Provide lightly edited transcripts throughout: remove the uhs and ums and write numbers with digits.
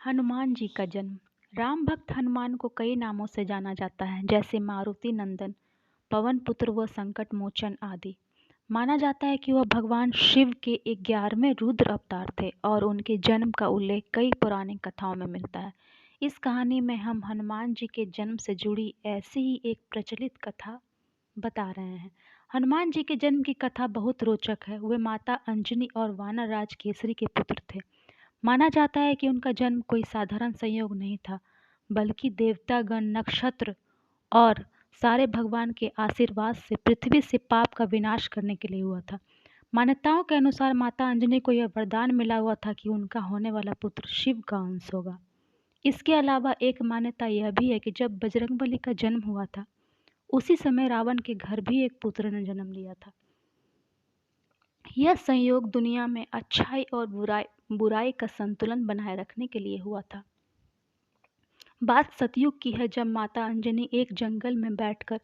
हनुमान जी का जन्म। राम भक्त हनुमान को कई नामों से जाना जाता है, जैसे मारुति नंदन, पवन पुत्र व संकट मोचन आदि। माना जाता है कि वह भगवान शिव के 11वें रुद्र अवतार थे और उनके जन्म का उल्लेख कई पौराणिक कथाओं में मिलता है। इस कहानी में हम हनुमान जी के जन्म से जुड़ी ऐसी ही एक प्रचलित कथा बता रहे हैं। हनुमान जी के जन्म की कथा बहुत रोचक है। वे माता अंजनी और वानर राज केसरी के पुत्र थे। माना जाता है कि उनका जन्म कोई साधारण संयोग नहीं था, बल्कि देवतागण, नक्षत्र और सारे भगवान के आशीर्वाद से पृथ्वी से पाप का विनाश करने के लिए हुआ था। मान्यताओं के अनुसार माता अंजनी को यह वरदान मिला हुआ था कि उनका होने वाला पुत्र शिव का अंश होगा। इसके अलावा एक मान्यता यह भी है कि जब बजरंगबली का जन्म हुआ था, उसी समय रावण के घर भी एक पुत्र ने जन्म लिया था। यह संयोग दुनिया में अच्छाई और बुराई का संतुलन बनाए रखने के लिए हुआ था। बात सतयुग की है, जब माता अंजनी एक जंगल में बैठकर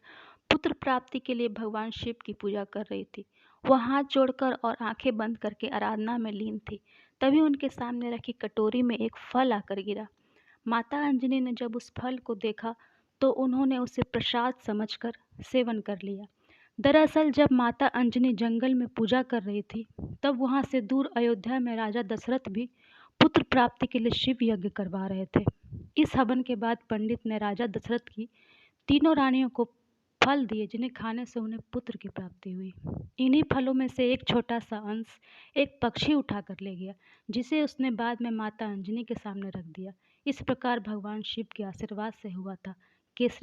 पुत्र प्राप्ति के लिए भगवान शिव की पूजा कर रही थी। वह हाथ जोड़कर और आंखें बंद करके आराधना में लीन थी। तभी उनके सामने रखी कटोरी में एक फल आकर गिरा। माता अंजनी ने जब उस फल को देखा तो उन्होंने उसे प्रसाद समझकर सेवन कर लिया। दरअसल जब माता अंजनी जंगल में पूजा कर रही थी, तब वहां से दूर अयोध्या में राजा दशरथ भी पुत्र प्राप्ति के लिए शिव यज्ञ करवा रहे थे। इस हवन के बाद पंडित ने राजा दशरथ की तीनों रानियों को फल दिए, जिन्हें खाने से उन्हें पुत्र की प्राप्ति हुई। इन्हीं फलों में से एक छोटा सा अंश एक पक्षी उठाकर ले गया, जिसे उसने बाद में माता अंजनी के सामने रख दिया। इस प्रकार भगवान शिव के आशीर्वाद से हुआ था केसरी